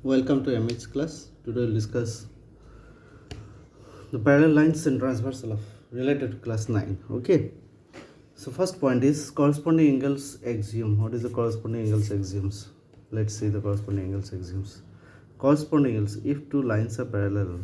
Welcome to MH class. Today we'll discuss the parallel lines and transversal of related to class 9. Okay. So first point is corresponding angles axiom. What is the corresponding angles axioms? Let's see the corresponding angles axioms. Corresponding angles, if two lines are parallel,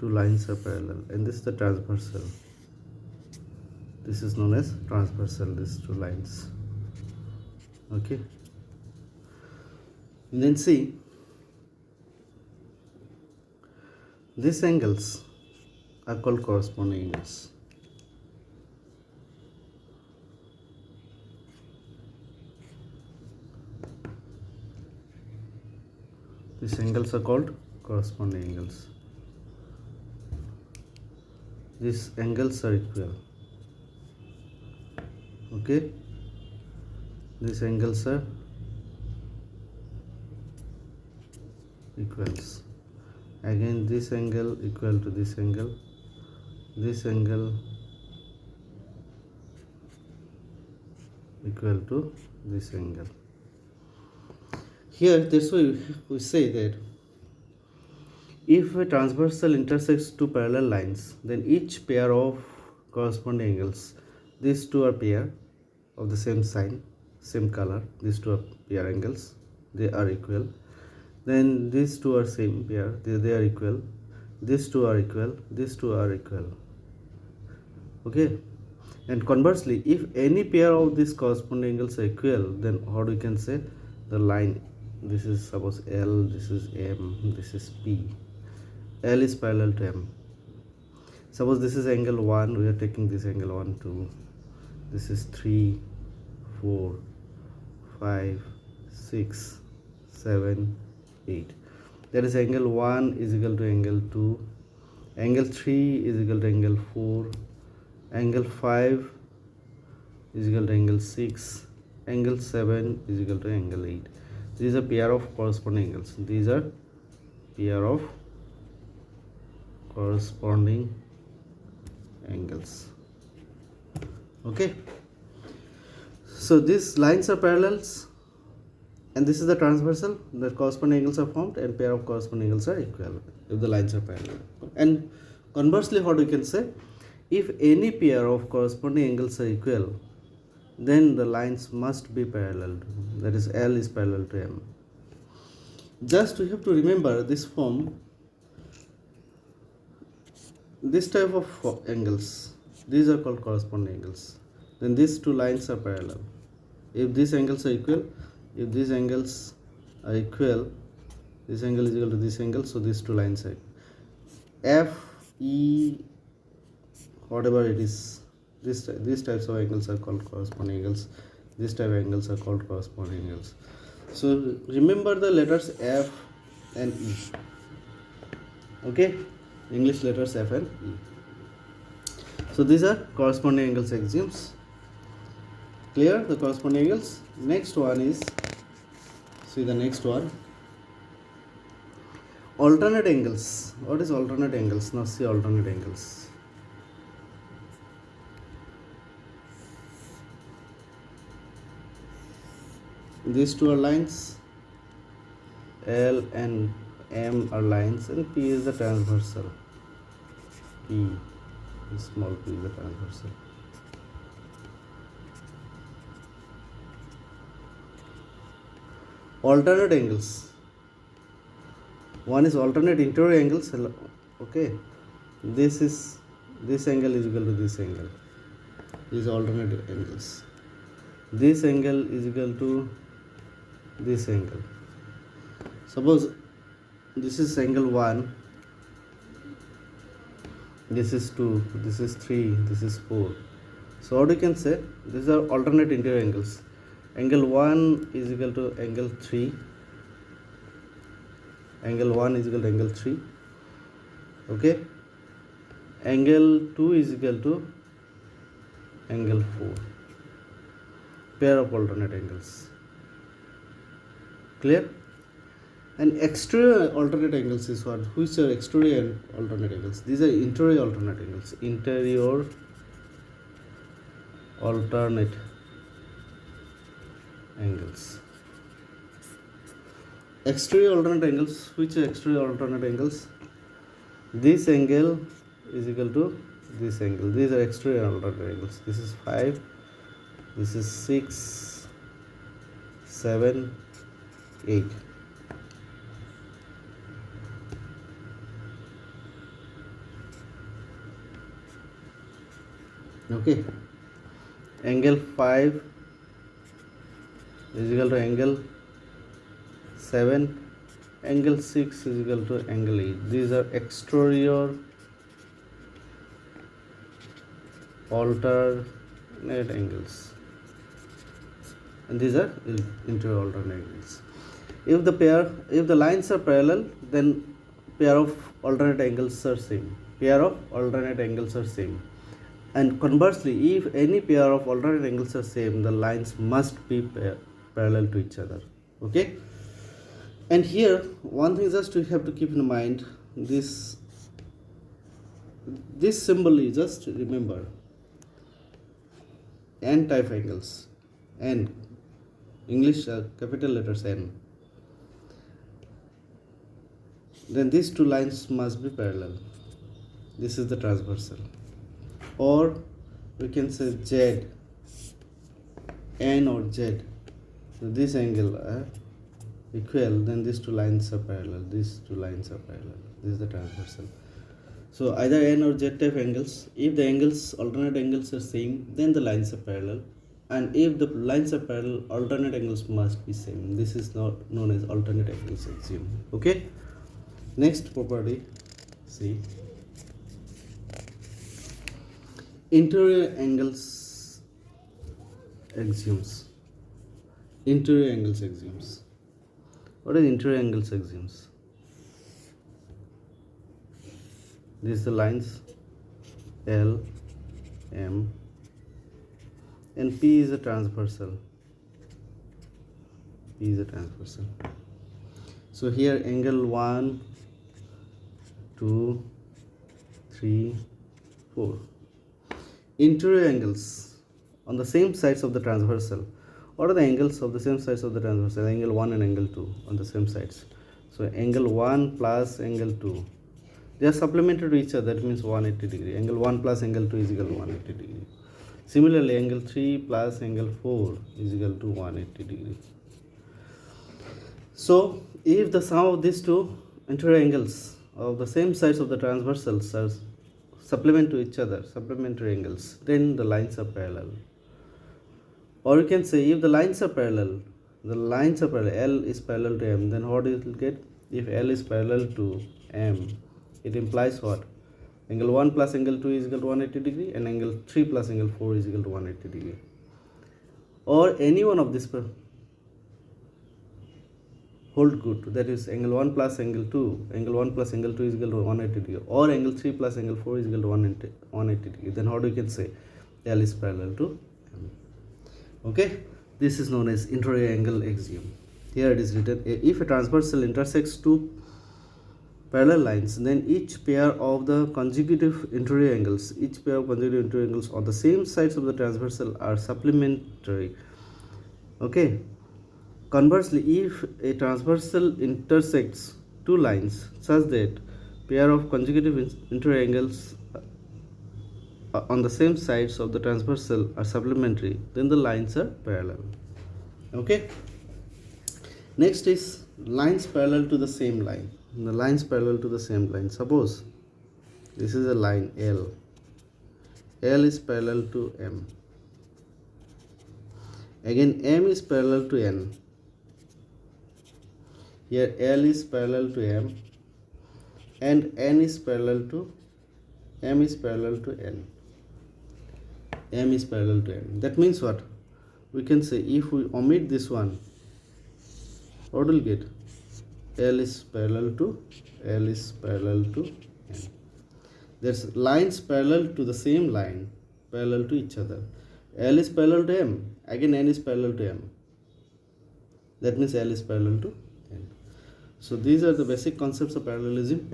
and this is the transversal. This is known as transversal, these two lines. Okay. And then see, these angles are called corresponding angles. These angles are called corresponding angles. These angles are equal. Okay. These angles are equals. Again, this angle equal to this angle. This angle equal to this angle. Here, that's why we say that if a transversal intersects two parallel lines, then each pair of corresponding angles, these two are pair of the same sign, same color, these two are pair angles, they are equal. Then these two are same pair, they are equal. These two are equal, these two are equal. Okay. And conversely, if any pair of these corresponding angles are equal, then what we can say, the line, this is suppose L, this is M, this is P. L is parallel to M. Suppose this is angle 1, we are taking this angle 1, 2. This is 3, 4, 5, 6, 7, 8. That is angle 1 is equal to angle 2. Angle 3 is equal to angle 4. Angle 5 is equal to angle 6. Angle 7 is equal to angle 8. These are pair of corresponding angles. These are pair of corresponding angles. Okay. So these lines are parallels, and this is the transversal. The corresponding angles are formed, and pair of corresponding angles are equal if the lines are parallel. And conversely, what we can say, if any pair of corresponding angles are equal, then the lines must be parallel. That is, L is parallel to M. Just we have to remember this form, this type of angles, these are called corresponding angles. Then these two lines are parallel. If these angles are equal, if these angles are equal, this angle is equal to this angle, so these two lines are F, E, whatever it is, these types of angles are called corresponding angles. These type of angles are called corresponding angles. So remember the letters F and E. Okay, English letters F and E. So these are corresponding angles axioms. Clear the corresponding angles? Next one is, see the next one, alternate angles. What is alternate angles? Now see alternate angles. These two are lines, L and M are lines, and P is the transversal. P, small p is the transversal. Alternate angles. One is alternate interior angles. Okay, this angle is equal to this angle. These alternate angles. This angle is equal to this angle. Suppose this is angle 1, this is 2, this is 3, this is 4. So what you can say, these are alternate interior angles. Angle 1 is equal to angle 3. Angle 1 is equal to angle 3. Okay. Angle 2 is equal to angle 4. Pair of alternate angles. Clear? And exterior alternate angles is what? Which are exterior alternate angles? These are interior alternate angles. Interior alternate angles. exterior alternate angles. Which are exterior alternate angles? This angle is equal to this angle. These are exterior alternate angles. This is 5, this is 6, 7, 8. Okay, angle 5 is equal to angle 7, angle 6 is equal to angle 8. These are exterior alternate angles, and these are interior alternate angles. If the lines are parallel, then pair of alternate angles are same. And conversely, if any pair of alternate angles are same, the lines must be parallel to each other. Okay. And here, one thing just you have to keep in mind, this symbol is, just remember, N type angles, N, English capital letters N. Then these two lines must be parallel. This is the transversal. Or we can say Z, N or Z. So this angle equal, then these two lines are parallel. This is the transversal. So either N or Z type angles. If the alternate angles are same, then the lines are parallel. And if the lines are parallel, alternate angles must be same. This is not known as alternate angles axiom. Okay. Next property, see, interior angles axioms. Interior angles axioms. What is interior angles axioms? These are the lines L, M, and P is a transversal. So here angle 1, 2, 3, 4. Interior angles on the same sides of the transversal. What are the angles of the same sides of the transversal? Angle 1 and angle 2 on the same sides. So angle 1 plus angle 2. They are supplementary to each other. That means 180 degree. Angle 1 plus angle 2 is equal to 180 degree. Similarly, angle 3 plus angle 4 is equal to 180 degree. So if the sum of these two interior angles of the same sides of the transversals are supplement to each other, supplementary angles, then the lines are parallel. Or you can say if the lines are parallel, L is parallel to M, then what it will get? If L is parallel to M, it implies what? Angle 1 plus angle 2 is equal to 180 degree, and angle 3 plus angle 4 is equal to 180 degree. Or any one of these hold good, that is angle 1 plus angle 2 is equal to 180 degree, or angle 3 plus angle 4 is equal to 180 degree, then how do you can say L is parallel to M? Okay, this is known as interior angle axiom. Here it is written, if a transversal intersects two parallel lines, then each pair of the consecutive interior angles on the same sides of the transversal are supplementary. Okay. Conversely, if a transversal intersects two lines such that pair of consecutive interior angles on the same sides of the transversal are supplementary, then the lines are parallel. Okay. Next is lines parallel to the same line. The lines parallel to the same line. Suppose this is a line L. L is parallel to M. Again, M is parallel to N. Here L is parallel to M, and M is parallel to N. That means what? We can say if we omit this one, what will get? L is parallel to N. There's lines parallel to the same line, parallel to each other. L is parallel to M, again N is parallel to M. That means L is parallel to N. So these are the basic concepts of parallelism.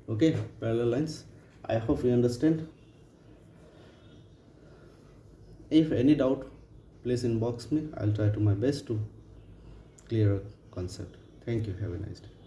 Okay, parallel lines. I hope you understand. If any doubt, please inbox me. I'll try to my best to clear concept. Thank you. Have a nice day.